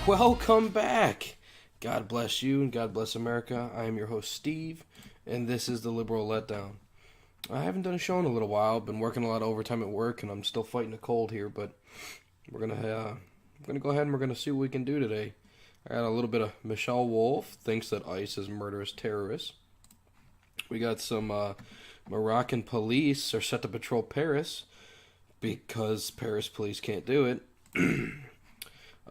Welcome back. God bless you and God bless America. I am your host, Steve, and this is the Liberal Letdown. I haven't done a show in a little while. Been working a lot of overtime at work, and I'm still fighting a cold here, but we're gonna go ahead and we're gonna see what we can do today. I got a little bit of Michelle Wolf thinks that ICE is murderous terrorists. We got some Moroccan police are set to patrol Paris because Paris police can't do it.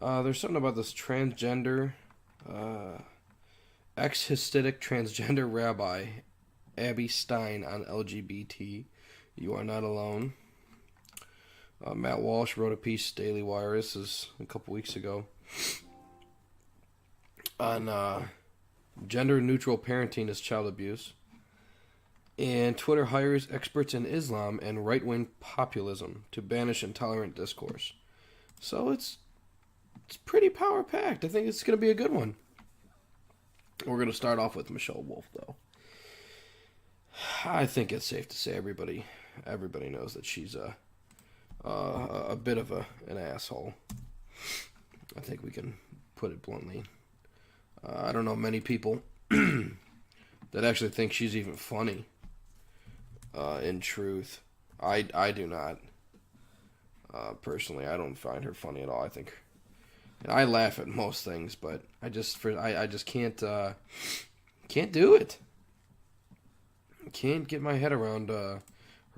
There's something about this transgender, ex-Hasidic transgender rabbi, Abby Stein, on LGBT. You are not alone. Matt Walsh wrote a piece, Daily Wire, this is a couple weeks ago, on gender-neutral parenting as child abuse. And Twitter hires experts in Islam and right-wing populism to banish intolerant discourse. So it's pretty power-packed. I think it's going to be a good one. We're going to start off with Michelle Wolf, though. I think it's safe to say everybody knows that she's a bit of an asshole. I think we can put it bluntly. I don't know many people that actually think she's even funny. In truth, I do not. Personally, I don't find her funny at all. I think, and I laugh at most things, but I just can't do it. Can't get my head around her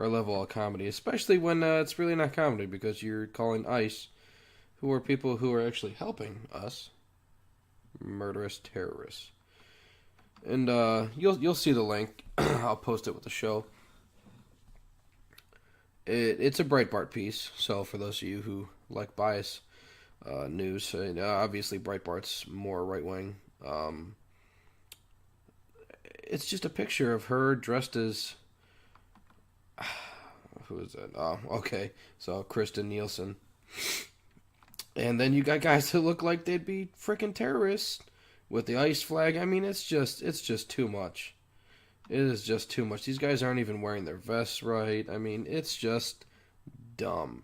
level of comedy, especially when it's really not comedy, because you're calling ICE, who are people who are actually helping us, murderous terrorists. And you'll see the link. I'll post it with the show. It's a Breitbart piece, so for those of you who like bias news, obviously Breitbart's more right-wing. It's just a picture of her dressed as... Who is that? Oh, okay. So, Kristen Nielsen. And then you got guys that look like they'd be freaking terrorists with the ICE flag. I mean, it's just too much. It is just too much. These guys aren't even wearing their vests right. I mean, it's just dumb.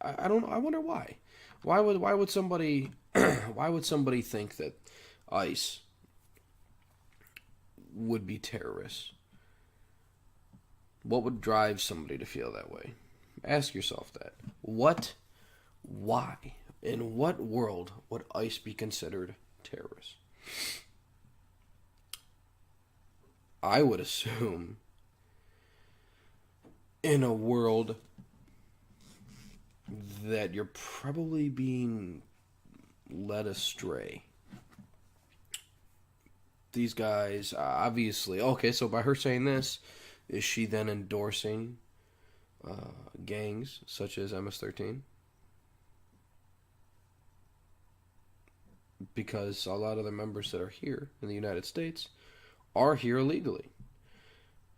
I don't know. I wonder why. Why would somebody think that ICE would be terrorists? What would drive somebody to feel that way? Ask yourself that. Why? In what world would ICE be considered terrorists? I would assume in a world that you're probably being led astray. These guys, obviously... Okay, so by her saying this, is she then endorsing gangs such as MS-13? Because a lot of the members that are here in the United States are here illegally.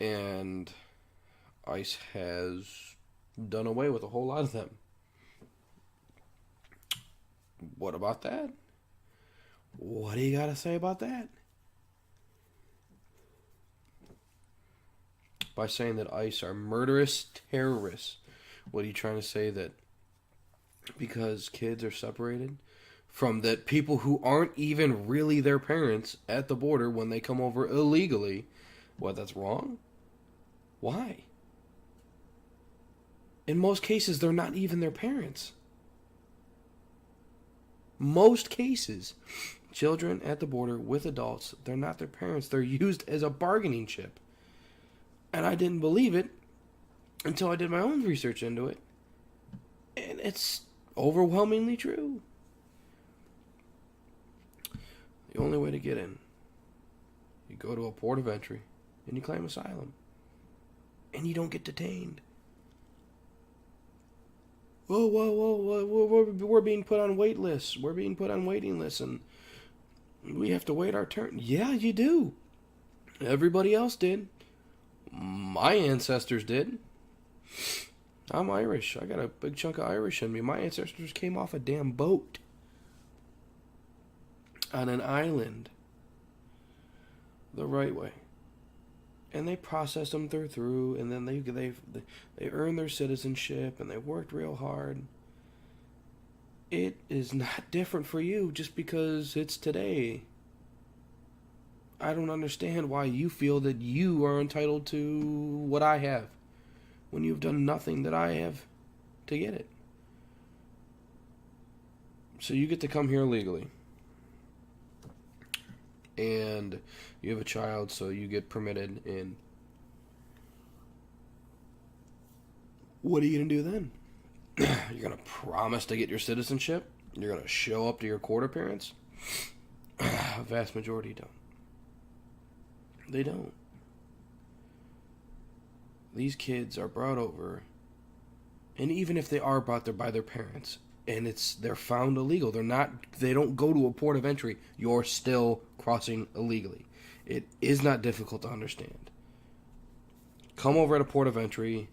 And ICE has done away with a whole lot of them. What about that? What do you got to say about that? By saying that ICE are murderous terrorists, what are you trying to say? That because kids are separated from that people who aren't even really their parents at the border when they come over illegally, what, that's wrong? Why? In most cases, they're not even their parents. Most cases, children at the border with adults, they're not their parents. They're used as a bargaining chip. And I didn't believe it until I did my own research into it. And it's overwhelmingly true. The only way to get in, you go to a port of entry and you claim asylum. And you don't get detained. We're being put on wait lists. We're being put on waiting lists, and we have to wait our turn. Yeah, you do. Everybody else did. My ancestors did. I'm Irish. I got a big chunk of Irish in me. My ancestors came off a damn boat on an island the right way. and they processed them through, and then they earned their citizenship, and they worked real hard. It is not different for you just because it's today. I don't understand why you feel that you are entitled to what I have when you've done nothing that I have to get it. So you get to come here legally. And you have a child, so you get permitted in. What are you going to do then? You're going to promise to get your citizenship? You're going to show up to your court appearance? A vast majority don't. They don't. These kids are brought over, and even if they are brought there by their parents, and they're found illegal, they don't go to a port of entry, you're still crossing illegally. It is not difficult to understand. Come over at a port of entry.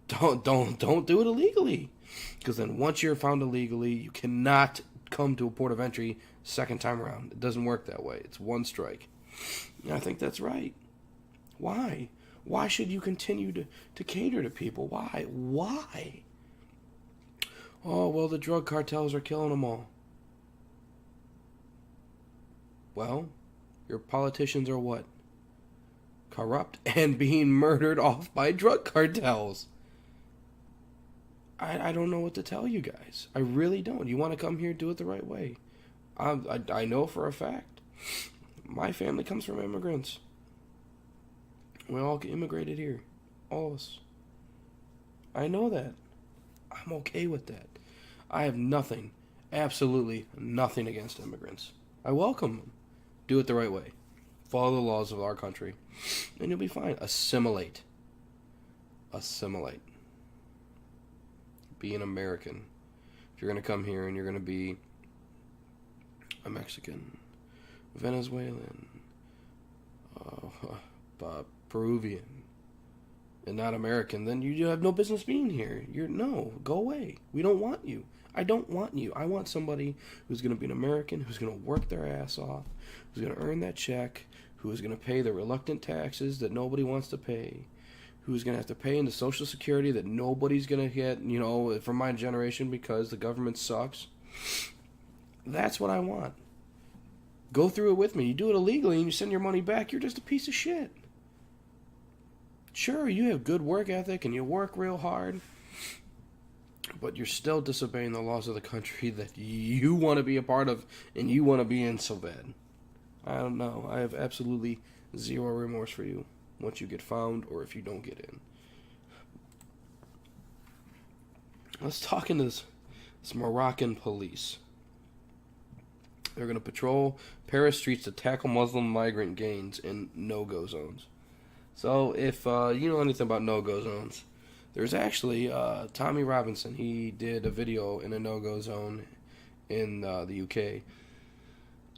Don't do it illegally, because then once you're found illegally, you cannot come to a port of entry second time around. It doesn't work that way. It's one strike. And I think that's right. Why? Why should you continue to cater to people? Why? Oh, well, the drug cartels are killing them all. Well, your politicians are what? Corrupt and being murdered off by drug cartels. I don't know what to tell you guys. I really don't. You want to come here, do it the right way. I know for a fact. My family comes from immigrants. We all immigrated here. All of us. I know that. I'm okay with that. I have nothing, absolutely nothing against immigrants. I welcome them. Do it the right way. Follow the laws of our country, and you'll be fine. Assimilate. Be an American. If you're going to come here and you're going to be a Mexican, Venezuelan, Peruvian, and not American, then you have no business being here. Go away. We don't want you. I don't want you. I want somebody who's going to be an American, who's going to work their ass off, who's going to earn that check, who is going to pay the reluctant taxes that nobody wants to pay, who's going to have to pay into Social Security that nobody's going to get, from my generation because the government sucks. That's what I want. Go through it with me. You do it illegally and you send your money back, you're just a piece of shit. Sure, you have good work ethic and you work real hard, but you're still disobeying the laws of the country that you want to be a part of and you want to be in so bad. I don't know. I have absolutely zero remorse for you once you get found or if you don't get in. Let's talk into this Moroccan police. They're going to patrol Paris streets to tackle Muslim migrant gangs in no-go zones. So if you know anything about no-go zones, there's actually Tommy Robinson. He did a video in a no-go zone in the UK,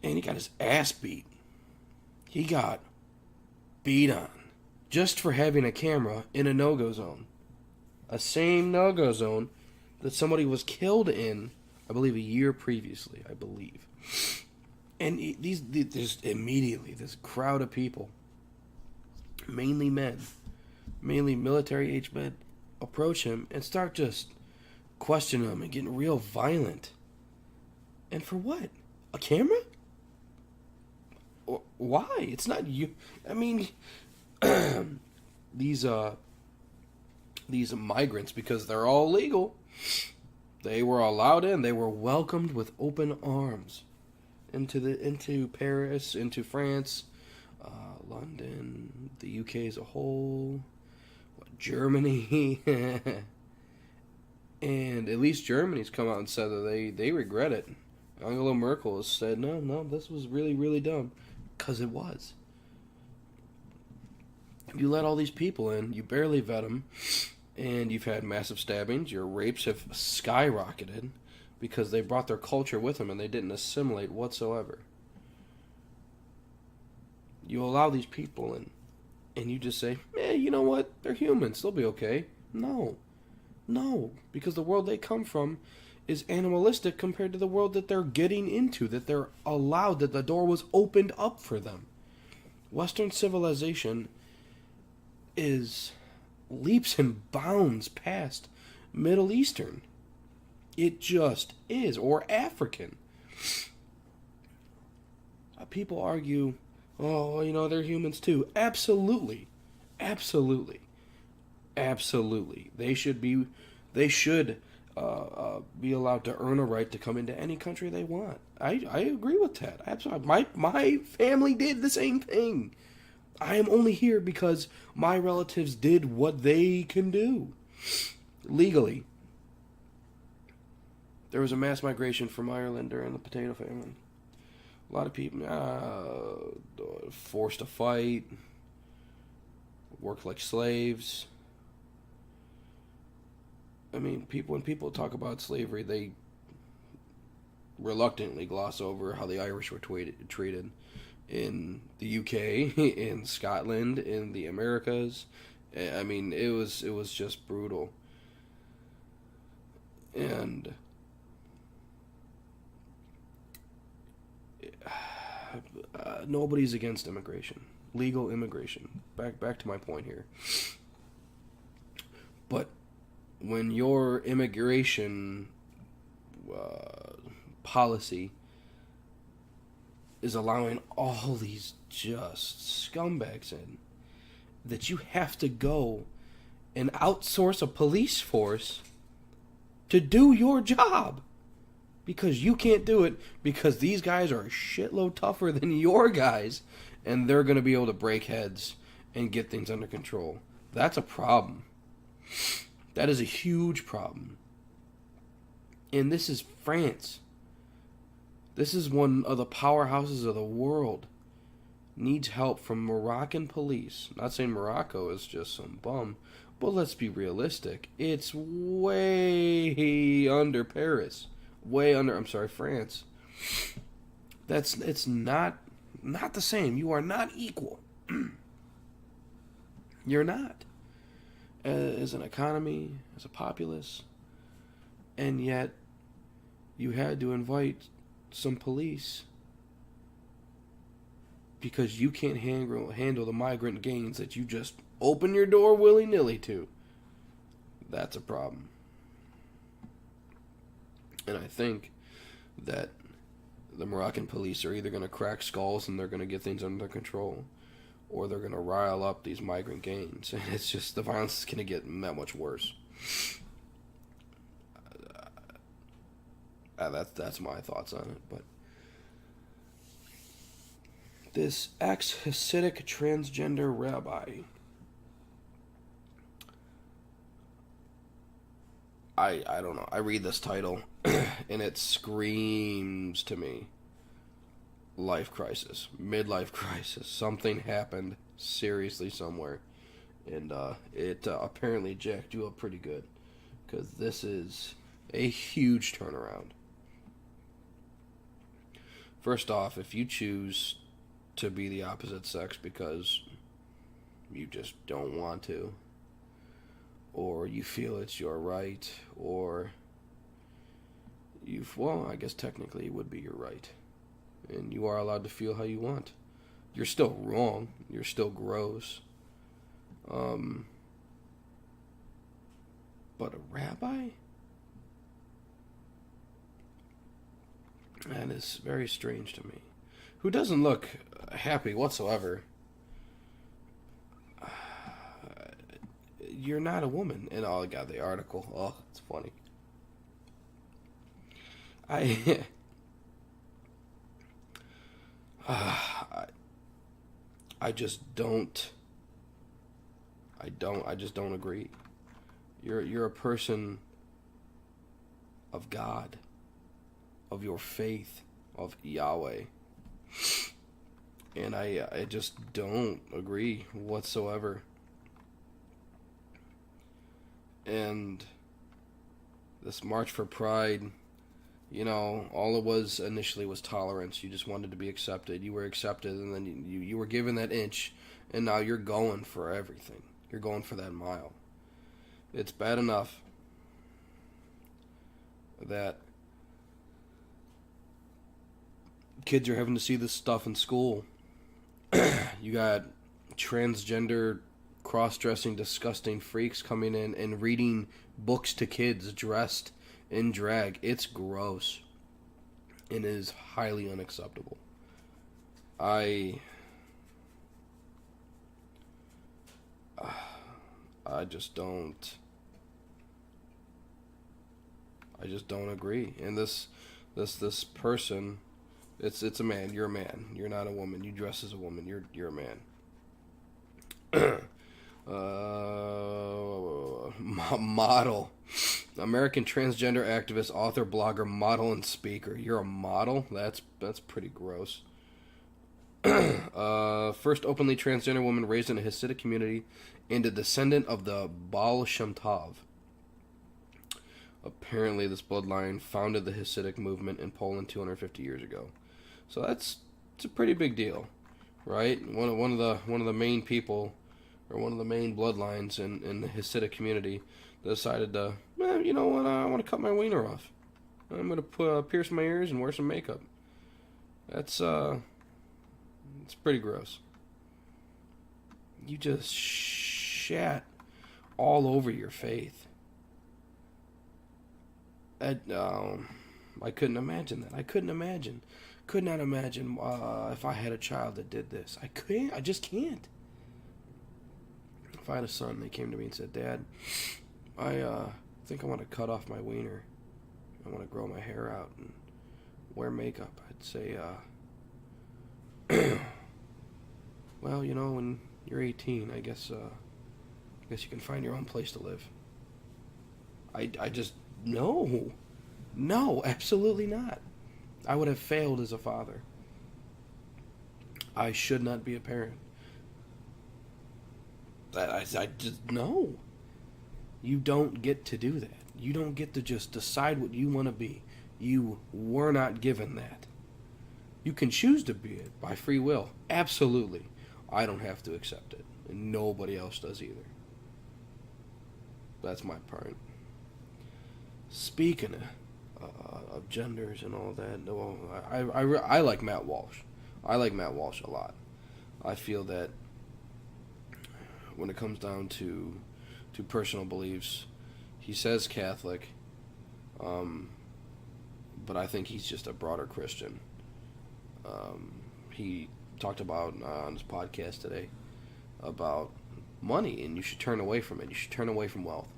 and he got his ass beat. He got beat on just for having a camera in a no-go zone. A same no-go zone that somebody was killed in, I believe, a year previously, I believe. And there's immediately this crowd of people, mainly men, mainly military-age men, approach him and start just questioning him and getting real violent. And for what? A camera? Why? It's not you. I mean, these migrants, because they're all legal, they were allowed in. They were welcomed with open arms into Paris, into France, London, the UK as a whole, Germany, and at least Germany's come out and said that they regret it. Angela Merkel has said, no, this was really, really dumb, because it was. You let all these people in, you barely vet them, and you've had massive stabbings. Your rapes have skyrocketed because they brought their culture with them and they didn't assimilate whatsoever. You allow these people in, and you just say, you know what? They're humans. They'll be okay. No, because the world they come from is animalistic compared to the world that they're getting into, that they're allowed, that the door was opened up for them. Western civilization is leaps and bounds past Middle Eastern. It just is. Or African. People argue, oh, they're humans too. Absolutely. Absolutely. Absolutely. They should be allowed to earn a right to come into any country they want. I agree with that. Absolutely. My family did the same thing. I am only here because my relatives did what they can do legally. There was a mass migration from Ireland during the potato famine. A lot of people forced to fight, work like slaves. I mean, when people talk about slavery, they reluctantly gloss over how the Irish were treated in the UK, in Scotland, in the Americas. I mean, it was just brutal. And nobody's against immigration, legal immigration. Back to my point here. But when your immigration policy is allowing all these just scumbags in, that you have to go and outsource a police force to do your job because you can't do it because these guys are a shitload tougher than your guys and they're going to be able to break heads and get things under control. That's a problem. That is a huge problem. And this is France. This is one of the powerhouses of the world. Needs help from Moroccan police. Not saying Morocco is just some bum, but let's be realistic. It's way under Paris. France. It's not the same. You are not equal. You're not. As an economy, as a populace. And yet, you had to invite some police because you can't handle the migrant gangs that you just open your door willy-nilly to. That's a problem. And I think that the Moroccan police are either going to crack skulls and they're going to get things under control, or they're going to rile up these migrant gangs. And it's just, the violence is going to get that much worse. That's my thoughts on it. But this ex-Hasidic transgender rabbi, I don't know. I read this title and it screams to me life crisis, midlife crisis. Something happened seriously somewhere, and it apparently jacked you up pretty good, because this is a huge turnaround. First off, if you choose to be the opposite sex because you just don't want to, or you feel it's your right, or I guess technically it would be your right, and you are allowed to feel how you want. You're still wrong. You're still gross. But a rabbi? That is very strange to me. Who doesn't look happy whatsoever. You're not a woman. And I got the article. Oh, it's funny. I just don't agree. You're a person of God, of your faith, of Yahweh. And I just don't agree whatsoever. And this March for Pride, all it was initially was tolerance. You just wanted to be accepted. You were accepted, and then you were given that inch, and now you're going for everything. You're going for that mile. It's bad enough that kids are having to see this stuff in school. You got transgender cross-dressing, disgusting freaks coming in and reading books to kids dressed in drag. It's gross. It is highly unacceptable. I just don't. I just don't agree. And this person, it's a man. You're a man. You're not a woman. You dress as a woman. You're a man. Model, American transgender activist, author, blogger, model, and speaker. You're a model? That's pretty gross. First openly transgender woman raised in a Hasidic community and a descendant of the Baal Shem Tov. Apparently, this bloodline founded the Hasidic movement in Poland 250 years ago. So it's a pretty big deal, right? One of the main people, or one of the main bloodlines in the Hasidic community, decided to, you know what? I want to cut my wiener off. I'm gonna pierce my ears and wear some makeup. It's pretty gross. You just shat all over your faith. I couldn't imagine that. Could not imagine if I had a child that did this. I just can't. If I had a son, they came to me and said, "Dad, I think I want to cut off my wiener. I want to grow my hair out and wear makeup." I'd say, well, you know, when you're 18, I guess you can find your own place to live. I just, no, absolutely not. I would have failed as a father. I should not be a parent. I just, no. You don't get to do that. You don't get to just decide what you want to be. You were not given that. You can choose to be it by free will. Absolutely. I don't have to accept it. And nobody else does either. That's my part. Speaking of genders and all that, well, I like Matt Walsh. I like Matt Walsh a lot. I feel that when it comes down to personal beliefs, he says Catholic, but I think he's just a broader Christian. He talked about on his podcast today about money, and you should turn away from it. You should turn away from wealth.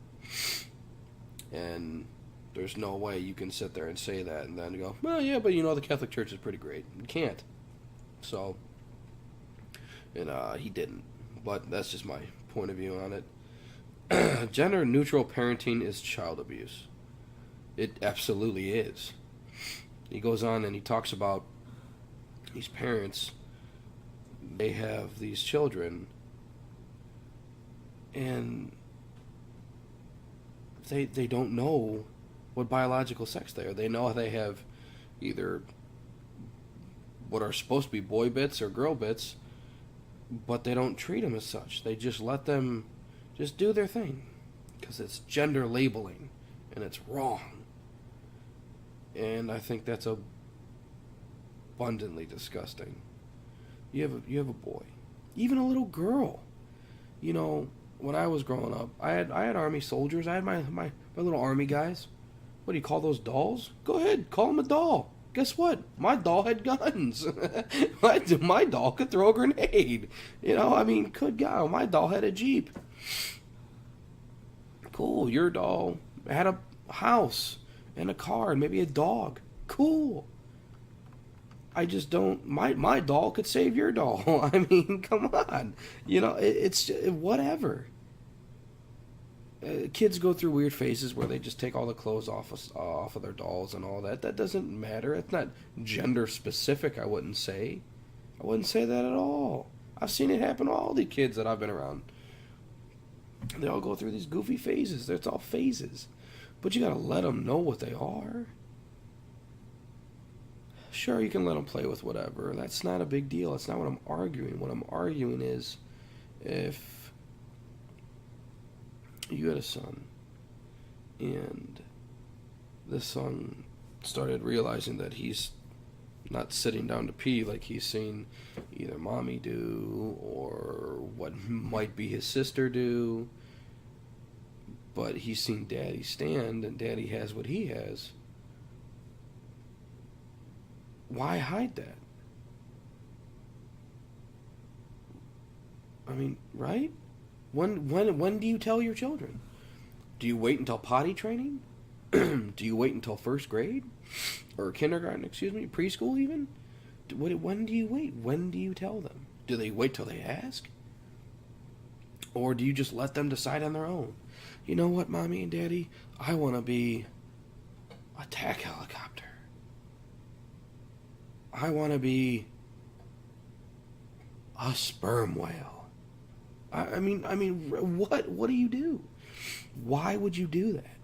And there's no way you can sit there and say that and then go, well, yeah, but you know the Catholic Church is pretty great. You can't. So, and he didn't. But that's just my point of view on it. Gender-neutral parenting is child abuse. It absolutely is. He goes on and he talks about these parents. They have these children, and they don't know what biological sex they are. They know they have either what are supposed to be boy bits or girl bits, but they don't treat them as such. They just let them just do their thing because it's gender labeling and it's wrong. And I think that's abundantly disgusting. You have a boy, even a little girl. You know, when I was growing up, I had army soldiers. I had my little army guys. What do you call those dolls? Go ahead, call them a doll. Guess what? My doll had guns. My doll could throw a grenade. You know, I mean, good God, my doll had a Jeep. Cool, your doll had a house and a car and maybe a dog. Cool. I just don't. My doll could save your doll. I mean, come on. You know, it's whatever. Kids go through weird phases where they just take all the clothes off of their dolls and all that. That doesn't matter. It's not gender specific. I wouldn't say that at all. I've seen it happen to all the kids that I've been around. They all go through these goofy phases. It's all phases, but you gotta let them know what they are. Sure, you can let them play with whatever. That's not a big deal. That's not what I'm arguing. What I'm arguing is if you had a son and this son started realizing that he's not sitting down to pee like he's seen either mommy do or what might be his sister do, but he's seen daddy stand and daddy has what he has. Why hide that? I mean, right? When do you tell your children? Do you wait until potty training? Do you wait until first grade? Or kindergarten, excuse me, preschool even? When do you wait? When do you tell them? Do they wait till they ask? Or do you just let them decide on their own? You know what, mommy and daddy? I want to be a attack helicopter. I want to be a sperm whale. I mean, what do you do? Why would you do that?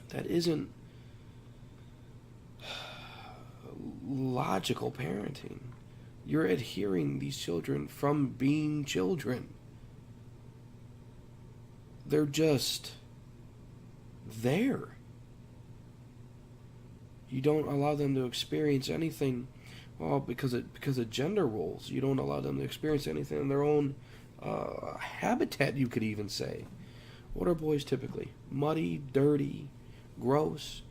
That isn't logical parenting. You're adhering these children from being children. They're just there. You don't allow them to experience anything, well, because of gender roles. You don't allow them to experience anything in their own habitat, you could even say. What are boys typically? Muddy, dirty, gross.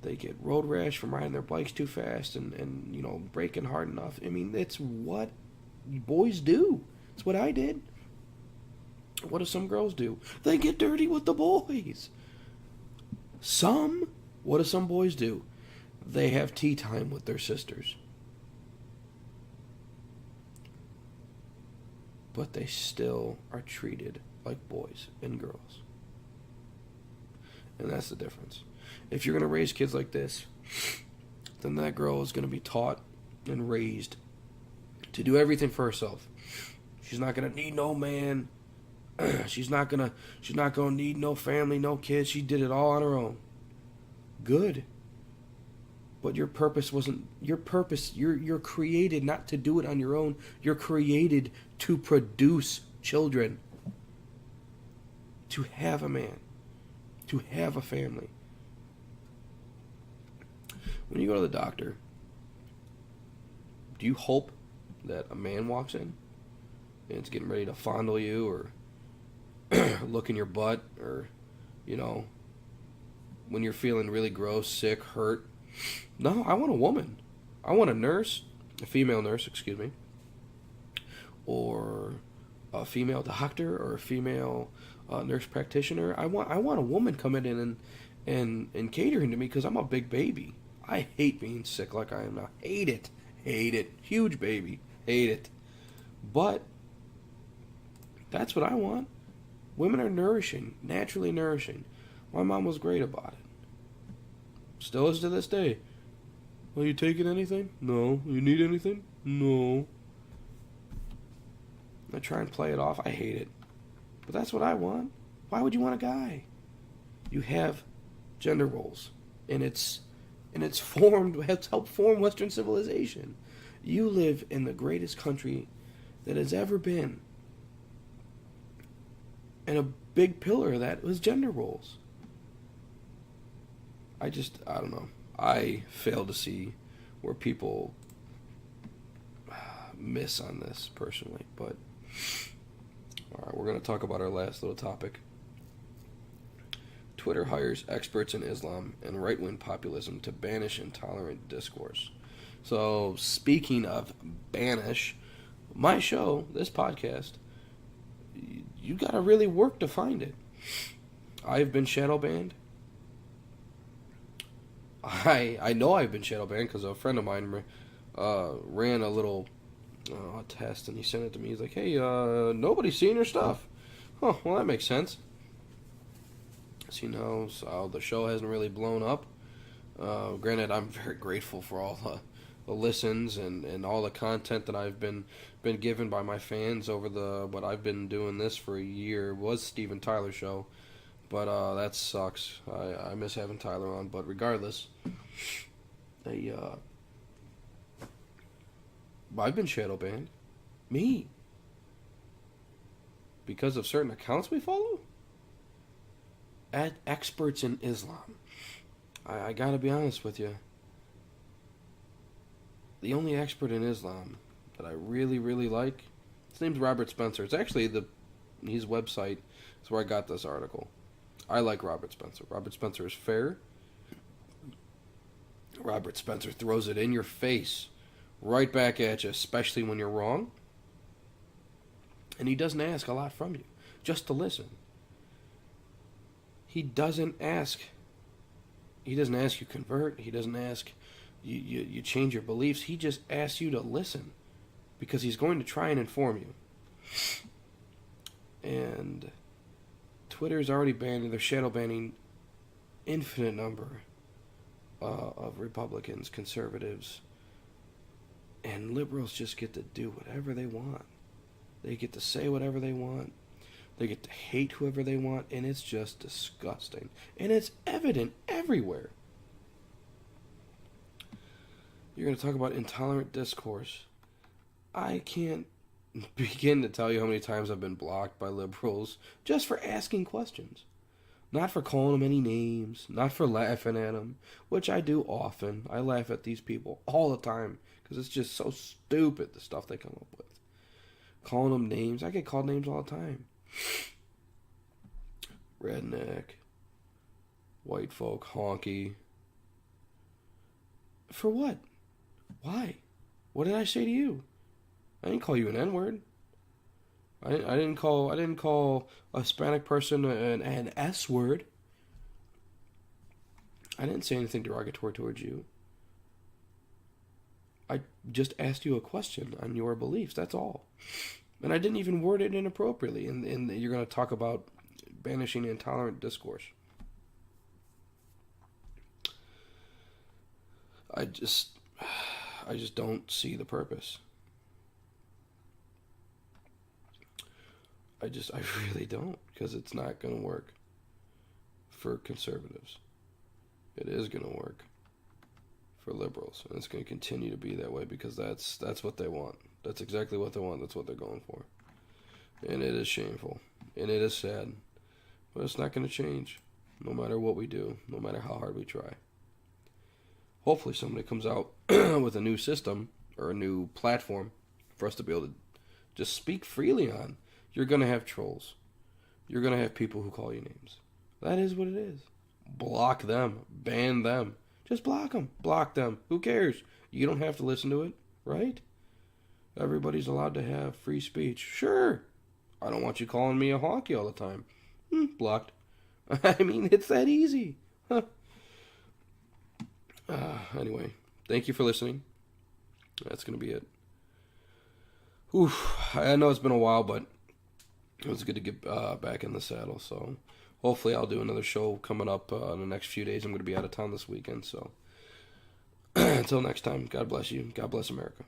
They get road rash from riding their bikes too fast and braking hard enough. I mean, it's what boys do. It's what I did. What do some girls do? They get dirty with the boys. What do some boys do? They have tea time with their sisters. But they still are treated like boys and girls. And that's the difference. If you're going to raise kids like this, then that girl is going to be taught and raised to do everything for herself. She's not going to need no man. She's not going to need no family, no kids. She did it all on her own. Good. But your purpose wasn't your purpose. You're created not to do it on your own. You're created to produce children. To have a man. To have a family. When you go to the doctor, do you hope that a man walks in and it's getting ready to fondle you or look in your butt or, when you're feeling really gross, sick, hurt? No, I want a woman. I want a female nurse, excuse me, or a female doctor or a female nurse practitioner. I want a woman coming in and catering to me because I'm a big baby. I hate being sick like I am now. Hate it. Huge baby. Hate it. But that's what I want. Women are nourishing, naturally nourishing. My mom was great about it. Still is to this day. Are you taking anything? No. You need anything? No. I try and play it off. I hate it. But that's what I want. Why would you want a guy? You have gender roles. And it's helped form Western civilization. You live in the greatest country that has ever been. And a big pillar of that was gender roles. I don't know. I fail to see where people miss on this personally. But, all right, we're going to talk about our last little topic. Twitter hires experts in Islam and right-wing populism to banish intolerant discourse. So, speaking of banish, my show, this podcast, you got to really work to find it. I've been shadow banned. I know I've been shadow banned because a friend of mine ran a little test and he sent it to me. He's like, hey, nobody's seeing your stuff. Oh, well, that makes sense. So the show hasn't really blown up. Granted, I'm very grateful for all the listens and all the content that I've been given by my fans over what I've been doing this for a year. It was Steven Tyler's show, but that sucks. I miss having Tyler on, but regardless, I've been shadow banned. Me. Because of certain accounts we follow? At experts in Islam. I gotta be honest with you. the only expert in Islam that I really, really like, his name's Robert Spencer. It's actually his website is where I got this article. I like Robert Spencer. Robert Spencer is fair. Robert Spencer throws it in your face, right back at you, especially when you're wrong. And he doesn't ask a lot from you, just to listen. He doesn't ask you convert. He doesn't ask you change your beliefs. He just asks you to listen, because he's going to try and inform you. And Twitter's already banned, they're shadow banning infinite number of Republicans, conservatives, and liberals just get to do whatever they want. They get to say whatever they want. They get to hate whoever they want, and it's just disgusting. And it's evident everywhere. You're going to talk about intolerant discourse. I can't begin to tell you how many times I've been blocked by liberals just for asking questions. Not for calling them any names, not for laughing at them, which I do often. I laugh at these people all the time because it's just so stupid, the stuff they come up with. Calling them names. I get called names all the time. Redneck, white folk, honky. For what? Why? What did I say to you? I didn't call you an N-word. I didn't call a Hispanic person an S-word. I didn't say anything derogatory towards you. I just asked you a question on your beliefs, that's all. And I didn't even word it inappropriately. And you're going to talk about banishing intolerant discourse. I just don't see the purpose. I really don't, because it's not going to work for conservatives. It is going to work for liberals, and it's going to continue to be that way because that's what they want. That's exactly what they want. That's what they're going for. And it is shameful, and it is sad, but it's not going to change no matter what we do, no matter how hard we try. Hopefully somebody comes out with a new system or a new platform for us to be able to just speak freely on. You're going to have trolls. You're going to have people who call you names. That is what it is. Block them. Ban them. Just block them. Block them. Who cares? You don't have to listen to it, right? Everybody's allowed to have free speech. Sure. I don't want you calling me a honky all the time. Blocked. I mean, it's that easy. Huh. Anyway, thank you for listening. That's going to be it. Oof. I know it's been a while, but it was good to get back in the saddle. So hopefully I'll do another show coming up in the next few days. I'm going to be out of town this weekend. So until next time, God bless you. God bless America.